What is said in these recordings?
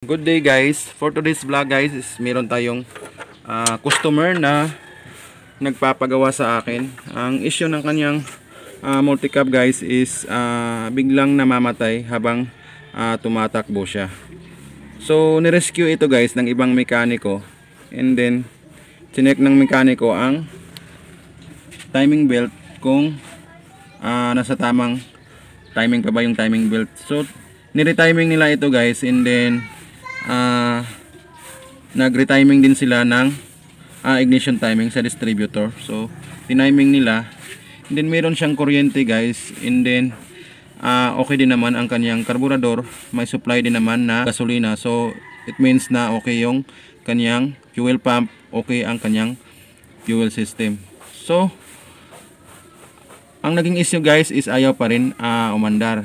Good day guys. For today's vlog guys is meron tayong customer na nagpapagawa sa akin. Ang issue ng kanyang multicab guys is biglang namamatay habang tumatakbo siya. So nirescue ito guys ng ibang mekaniko, and then chinek ng mekaniko ang timing belt kung nasa tamang timing pa ba yung timing belt. So niretiming nila ito guys, and then nag-retiming din sila ng ignition timing sa distributor. So tiniming nila, and then meron siyang kuryente guys, and then okay din naman ang kanyang karburador, may supply din naman na gasolina. So it means na okay yung kanyang fuel pump, okay ang kanyang fuel system. So ang naging issue guys is ayaw pa rin umandar.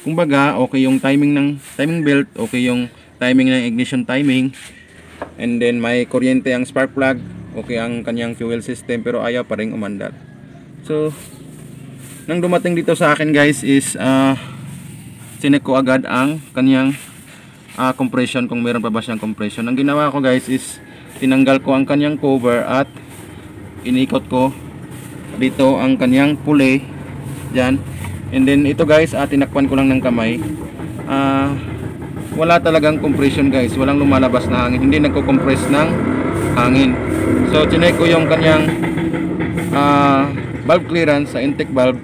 Kumbaga okay yung timing ng timing belt, okay yung timing ng ignition timing, and then may kuryente ang spark plug, okay ang kanyang fuel system, pero ayaw pa rin umandar. So nang dumating dito sa akin guys is sinek ko agad ang kanyang compression, kung meron pa ba siyang compression. Ang ginawa ko guys is tinanggal ko ang kanyang cover at inikot ko dito ang kanyang pulley dyan, and then ito guys tinakpan ko lang ng kamay. Wala talagang compression guys, walang lumalabas na hangin, hindi nagko-compress ng hangin. So chinek ko yung kanyang valve clearance sa intake valve.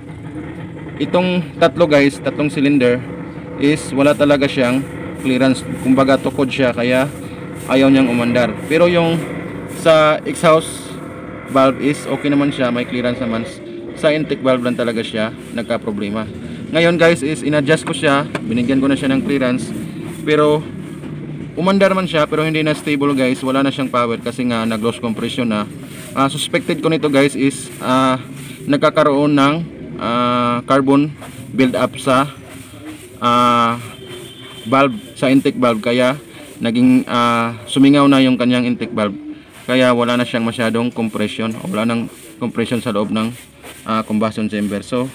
Itong tatlo guys, tatlong cylinder is wala talaga siyang clearance, kumbaga tukod siya kaya ayaw niyang umandar. Pero yung sa exhaust valve is okay naman siya, may clearance naman. Sa intake valve lang talaga siya nagka-problema. Ngayon guys is in-adjust ko siya, binigyan ko na siya ng clearance, pero umandar man siya pero hindi na stable guys, wala na siyang power kasi nga nag-loss compression na. Suspected ko nito guys is nagkakaroon ng carbon build up sa valve, sa intake valve, kaya naging sumingaw na yung kanyang intake valve, kaya wala na siyang masyadong compression, wala nang compression sa loob ng combustion chamber. So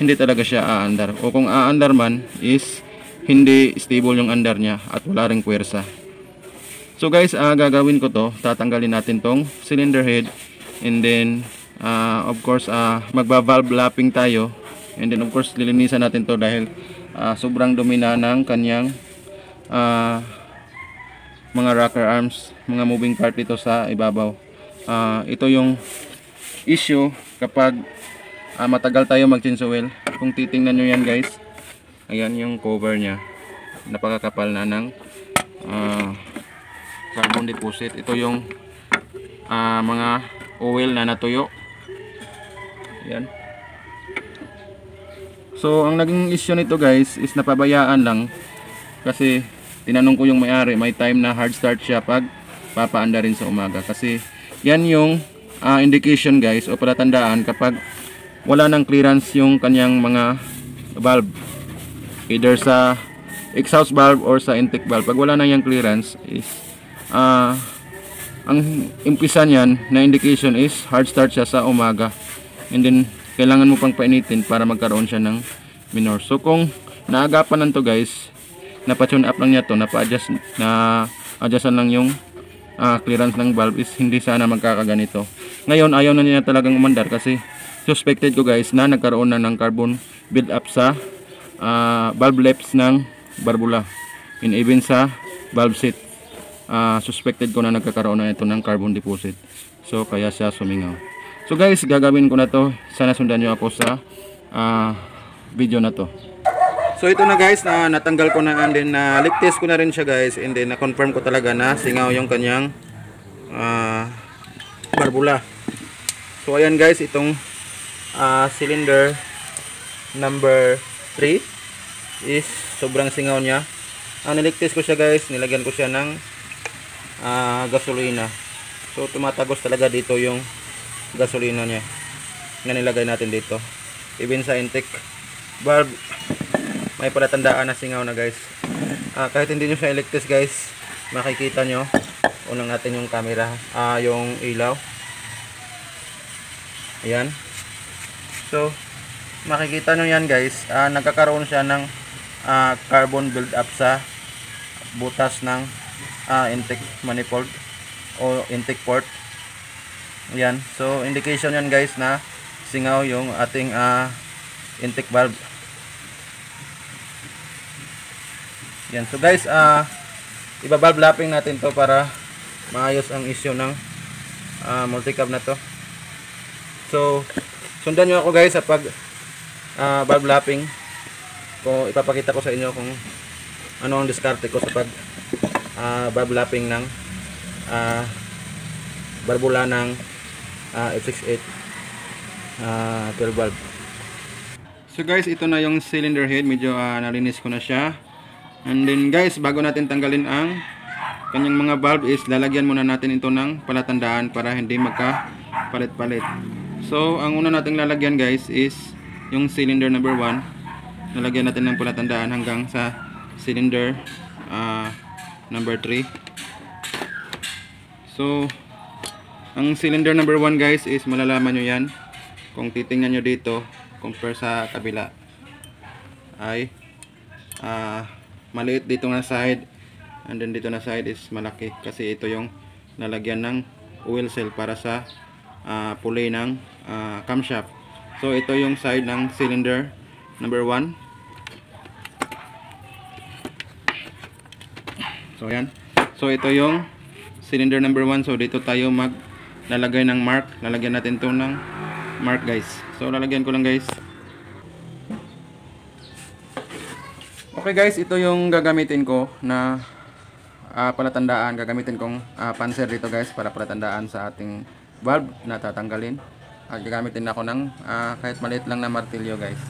hindi talaga siya aandar, o kung aandar man is hindi stable yung andar niya at wala ring puwersa. So guys, gagawin ko to, tatanggalin natin tong cylinder head, and then of course magba-valve lapping tayo, and then of course lilinisan natin to dahil sobrang dumi na ng kanyang mga rocker arms, mga moving part ito sa ibabaw. Ito yung issue kapag matagal tayo mag-change oil. Kung titingnan nyo yan guys, ayan yung cover nya, napakakapal na ng carbon deposit. Ito yung mga oil na natuyo. Ayan. So ang naging issue nito guys is napabayaan lang, kasi tinanong ko yung may-ari, may time na hard start siya pag papaanda rin sa umaga, kasi yan yung indication guys o palatandaan kapag wala nang clearance yung kanyang mga valve, either sa exhaust valve or sa intake valve. Pag wala na yung clearance is ang umpisa niyan na indication is hard start siya sa umaga, and then kailangan mo pang painitin para magkaroon siya ng minor. So kung naagapan nanto guys, napa-tune up lang niya to, napa-adjust na adjustan lang yung clearance ng valve, is hindi sana magkakaganito. Ngayon ayaw na niya talagang umandar kasi suspected ko guys na nagkaroon na ng carbon build up sa valve lips ng barbula, and even sa valve seat. Suspected ko na nagkakaroon na ito ng carbon deposit, so kaya siya sumingaw. So guys, gagawin ko na to, sana sundan nyo ako sa video na to. So ito na guys, natanggal ko na, and then leak test ko na rin siya guys, and then na-confirm ko talaga na singaw yung kanyang barbula. So ayan guys, itong cylinder number 3 is sobrang singaw niya. Nileak test ko siya guys, nilagyan ko siya ng gasolina. So tumatagos talaga dito yung gasolina niya na nilagay natin dito. Even sa intake valve may palatandaan na singaw na guys. Kahit hindi nyo siya leak test guys, makikita nyo. Unang natin yung camera, yung ilaw. Ayan. So makikita nyo yan guys, nagkakaroon siya ng carbon build up sa butas ng intake manifold o intake port. Yan, so indication yan guys na singaw yung ating intake valve. Yan, so guys, iba-valve lapping natin to para maayos ang issue ng multi-cab na to. So sundan nyo ako guys sa pag valve lapping ko. Ipapakita ko sa inyo kung ano ang diskarte ko sa pag valve lapping ng barbula ng F68 12 valve. So guys, ito na yung cylinder head. Medyo nalinis ko na siya. And then guys, bago natin tanggalin ang kanyang mga valve is lalagyan muna natin ito ng palatandaan para hindi magka-palit-palit. So ang una nating lalagyan guys is yung cylinder number 1. Lalagyan natin ng palatandaan hanggang sa cylinder number 3. So ang cylinder number 1 guys is malalaman nyo yan kung titingnan nyo dito compare sa kabila ay maliit dito na side, and then dito na side is malaki kasi ito yung lalagyan ng oil cell para sa pulley ng camshaft. So ito yung side ng cylinder number 1. So yan, so ito yung cylinder number 1. So dito tayo maglalagay ng mark. Lalagyan natin to ng mark guys. So lalagyan ko lang guys. Okay guys, ito yung gagamitin ko na palatandaan. Gagamitin kong panser dito guys para palatandaan sa ating valve na tatanggalin. At gagamitin ako ng kahit maliit lang na martilyo guys.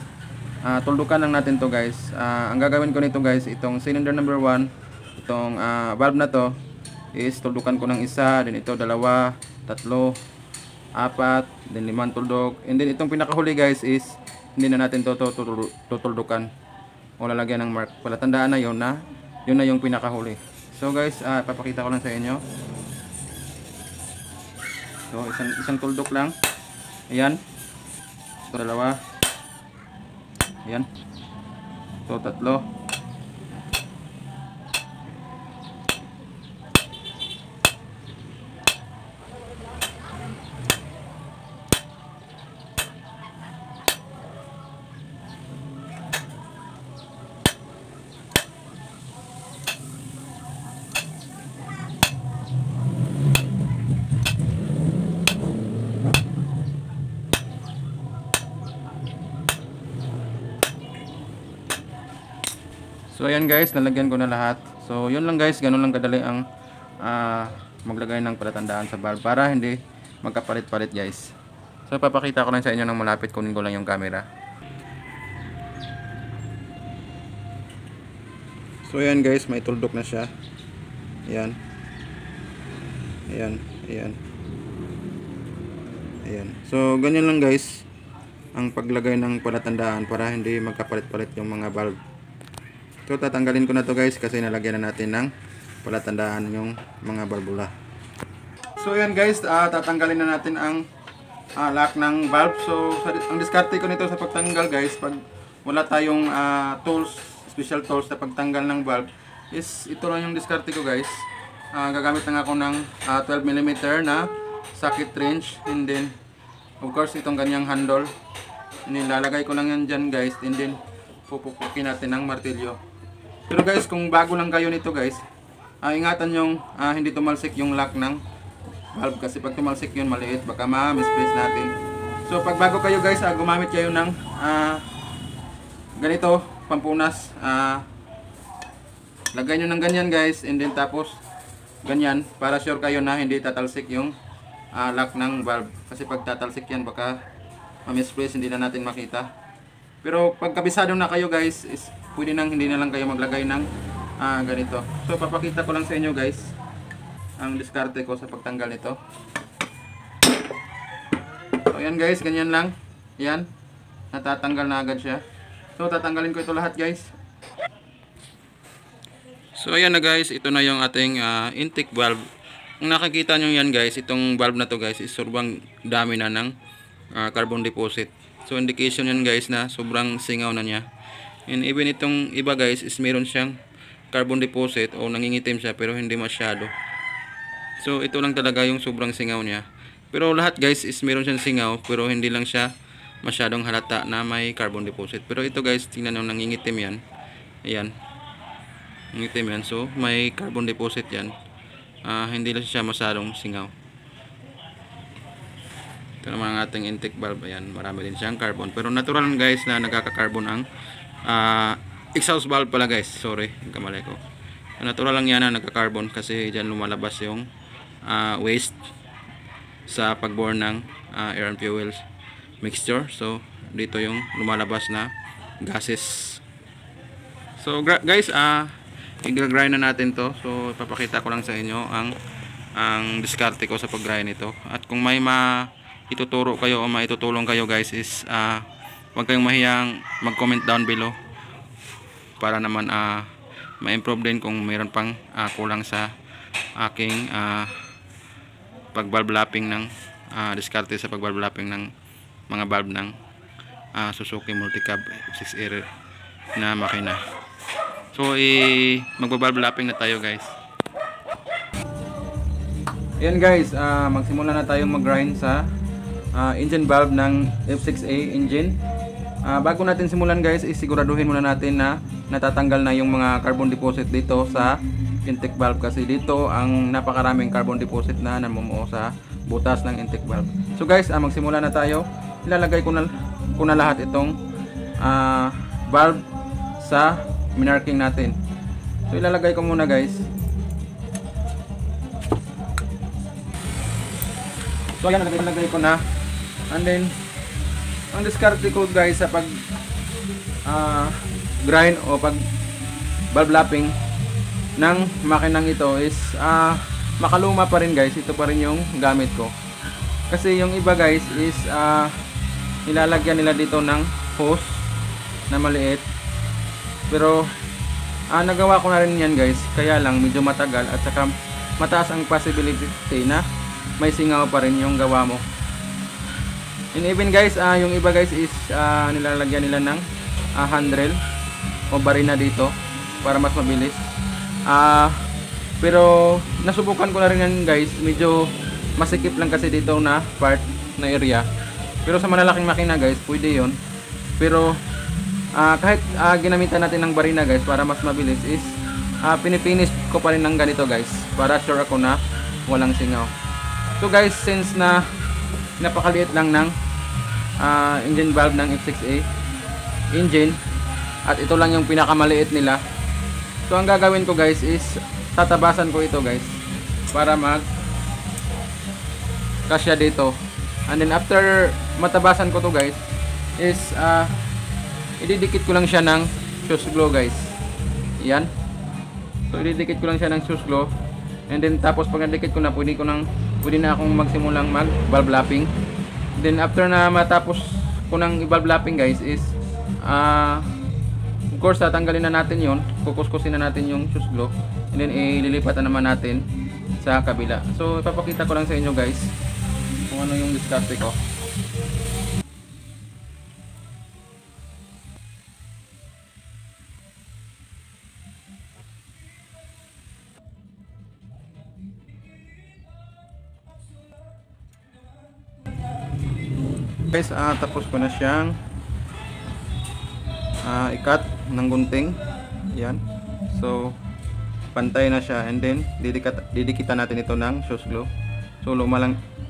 Tuldukan lang natin to guys. Ang gagawin ko nito guys, itong cylinder number 1, itong valve na to is tuldukan ko ng isa, then ito dalawa, tatlo, apat, then 5 tuldok. And then itong pinakahuli guys is hindi na natin to tutuldukan o lalagyan ng mark. Palatandaan na yun na yung pinakahuli. So guys, papakita ko lang sa inyo. So isang tuldok lang. Ayan. So dalawa. Ayan. So tatlo. So ayan guys, nalagyan ko na lahat. So yun lang guys, ganun lang kadali ang maglagay ng palatandaan sa valve para hindi magkapalit-palit guys. So papakita ko lang sa inyo ng malapit, kunin ko lang yung camera. So ayan guys, may tuldok na siya. Ayan. Ayan, ayan. Ayan. So ganyan lang guys ang paglagay ng palatandaan para hindi magkapalit-palit yung mga valve. So tatanggalin ko na to guys kasi nalagyan na natin ng palatandaan yung mga barbula. So ayan guys, tatanggalin na natin ang lock ng valve. So ang diskarte ko nito sa pagtanggal guys, pag wala tayong tools, special tools na pagtanggal ng valve, is ito lang yung diskarte ko guys. Gagamit lang ako ng 12mm na socket wrench, and then of course itong ganyang handle. Nilalagay ko lang yan dyan guys, and then pupupukin natin ng martilyo. Pero guys, kung bago lang kayo nito guys, ingatan yung hindi tumalsik yung lock ng valve kasi pag tumalsik yun maliit, baka ma-misplace natin. So pag bago kayo guys, gumamit kayo ng ganito, pampunas. Lagay nyo ng ganyan guys, and then tapos ganyan para sure kayo na hindi tatalsik yung lock ng valve. Kasi pag tatalsik yan, baka ma-misplace, hindi na natin makita. Pero pag kabisado na kayo guys, is pwede nang hindi na lang kayo maglagay ng ganito. So papakita ko lang sa inyo guys ang diskarte ko sa pagtanggal nito. So ayan guys, ganyan lang. Ayan, natatanggal na agad siya. So tatanggalin ko ito lahat guys. So ayan na guys, ito na yung ating intake valve. Kung nakikita nyo yan guys, itong valve na to guys is sobrang dami na ng carbon deposit. So indication yan guys na sobrang singaw na niya. And even itong iba guys is meron siyang carbon deposit o nangingitim siya pero hindi masyado. So ito lang talaga yung sobrang singaw niya. Pero lahat guys is meron siyang singaw pero hindi lang siya masyadong halata na may carbon deposit. Pero ito guys, tingnan nyo, nangingitim yan. Ayan. Nangingitim yan. So may carbon deposit yan. Hindi lang siya masyadong singaw. Ito naman ang ating intake valve. Ayan, marami din siyang carbon. Pero natural guys na nagkaka-carbon ang exhaust valve pala guys. Sorry, kamali ko. Natural lang yan na nagka-carbon kasi dyan lumalabas yung waste sa pag-burn ng air and fuel mixture. So dito yung lumalabas na gases. So guys, i-grind na natin to. So ipapakita ko lang sa inyo ang diskarte ko sa pag-grind nito. At kung may ituturo kayo o maitutulong kayo guys is huwag kayong mahiyang mag-comment down below para naman ma-improve din kung mayroon pang kulang sa aking pag-valve lapping ng diskarte sa pag-valve lapping ng mga valve ng Suzuki Multicab F6R na makina. So mag-valve lapping na tayo guys. Ayan guys, magsimula na tayong mag-grind sa engine valve ng F6A engine. Bago natin simulan guys, isiguraduhin muna natin na natatanggal na yung mga carbon deposit dito sa intake valve kasi dito ang napakaraming carbon deposit na namumuo sa butas ng intake valve. So guys, magsimula na tayo. Ilalagay ko na lahat itong valve sa minarking natin. So ilalagay ko muna guys. So ayan, nalagay ko na. And then ang diskarte ko guys sa pag grind o pag valve lapping ng makinang ito is makaluma pa rin guys. Ito pa rin yung gamit ko. Kasi yung iba guys is nilalagyan nila dito ng hose na maliit. Pero nagawa ko na rin yan guys. Kaya lang medyo matagal at saka mataas ang possibility na may singaw pa rin yung gawa mo. And even guys, yung iba guys is nilalagyan nila ng handrail o barina dito para mas mabilis. Pero nasubukan ko na rin yan guys. Medyo masikip lang kasi dito na part na area. Pero sa malalaking makina guys, pwede yon. Pero kahit ginamitan natin ng barina guys para mas mabilis is pinifinish ko pa rin ng ganito guys para sure ako na walang singaw. So guys, since na napakaliit lang ng engine valve ng F6A engine at ito lang yung pinakamaliit nila, so ang gagawin ko guys is tatabasan ko ito guys para mag kasya dito. And then after matabasan ko to guys is ididikit ko lang siya ng fuse glue guys. Yan. So ididikit ko lang siya ng fuse glue. And then tapos pag nadikit ko na, pwede na akong magsimulang mag valve lapping. Then after na matapos ko ng valve lapping guys is of course tatanggalin na natin yon, kukuskusin na natin yung fuse glue. And then ililipatan naman natin sa kabila. So ipapakita ko lang sa inyo guys kung ano yung diskarte ko. Guys, tapos ko na siyang ikat ng gunting. Yan. So pantay na siya, and then didikitan natin ito ng fuse glue. So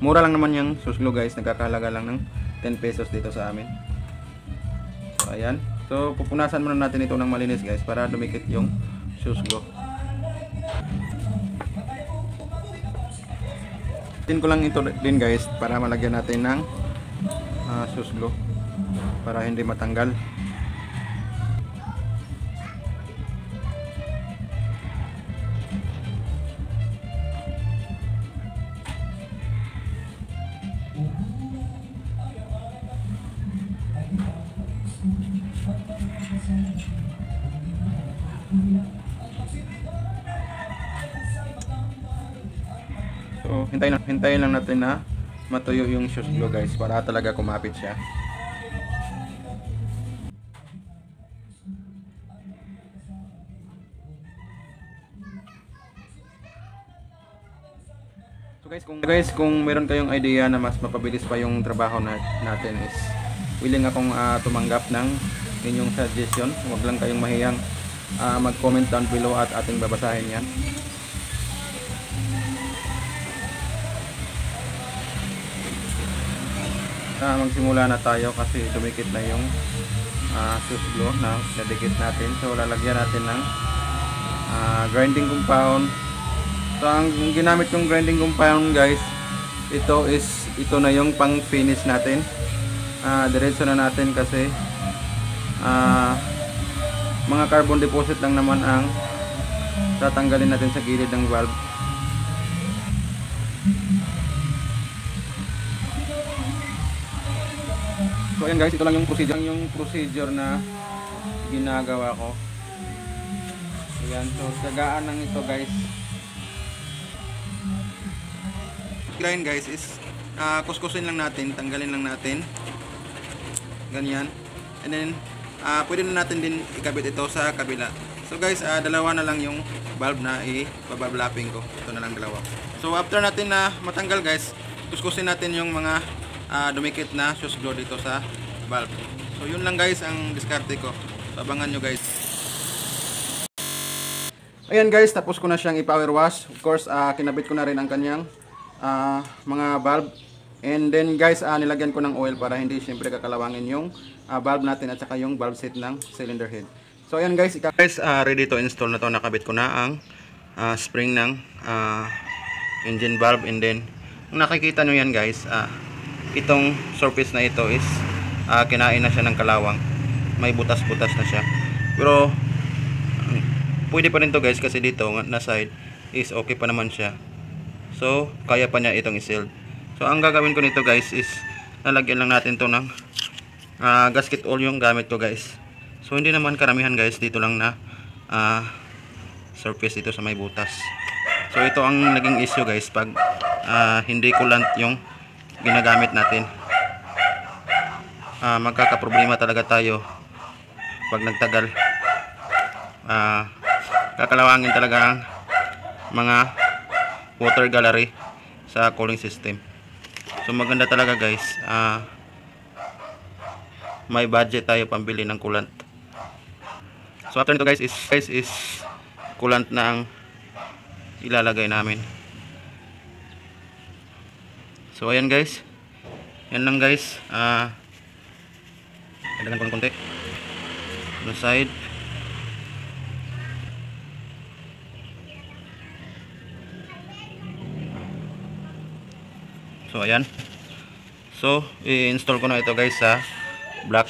mura lang naman yung fuse glue guys, nagkakahalaga lang ng 10 pesos dito sa amin. So ayan. So pupunasan muna natin ito ng malinis guys para dumikit yung fuse glue. Tin ko lang ito din guys para malagyan natin ng fuse glue para hindi matanggal. So hintayin lang natin na matuyo yung fuse glue guys para talaga kumapit siya. Kung meron kayong idea na mas mapabilis pa yung trabaho natin is willing akong tumanggap ng inyong suggestion. Huwag lang kayong mahiyang mag-comment down below at ating babasahin yan. Magsimula na tayo kasi dumikit na yung fuse glue na nadikit natin. So lalagyan natin ng grinding compound. So ang ginamit kong grinding compound guys, ito na yung pang finish natin. Diretso na natin kasi mga carbon deposit lang naman ang tatanggalin natin sa gilid ng valve. So ayan guys, ito lang yung procedure na ginagawa ko. Ayan, so sagaan lang ito guys. Grind guys is kuskusin lang natin, tanggalin lang natin. Ganyan. And then pwede na natin din ikabit ito sa kabila. So guys, dalawa na lang yung valve na i-valve ko. Ito na lang dalawa. So after natin na matanggal guys, kuskusin natin yung mga dumikit na fuse glue dito sa valve. So yun lang guys ang diskarte ko. So, abangan nyo guys. Ayan guys, tapos ko na siyang i-power wash. Of course, kinabit ko na rin ang kanyang mga valve. And then guys, nilagyan ko ng oil para hindi siyempre kakalawangin yung valve natin at saka yung valve set ng cylinder head. So ayan guys, ready to install na to. Nakabit ko na ang spring ng engine valve. And then kung nakikita nyo yan guys, itong surface na ito is kinain na siya ng kalawang. May butas-butas na siya. Pero pwede pa rin to guys kasi dito na side is okay pa naman siya. So kaya pa niya itong i-seal. So ang gagawin ko nito guys is lalagyan lang natin to ng gasket oil yung gamit ko guys. So hindi naman karamihan guys, dito lang na surface dito sa may butas. So ito ang naging issue guys pag hindi coolant yung ginagamit natin. Magkakaproblema talaga tayo pag nagtagal. Kakalawangin talaga ang mga water gallery sa cooling system. So maganda talaga guys, may budget tayo pambili ng coolant. So after nito guys is coolant na ang ilalagay namin. So ayan guys, yan lang guys. Kailangan ko ng konti on side. So ayan, so i-install ko na ito guys sa block.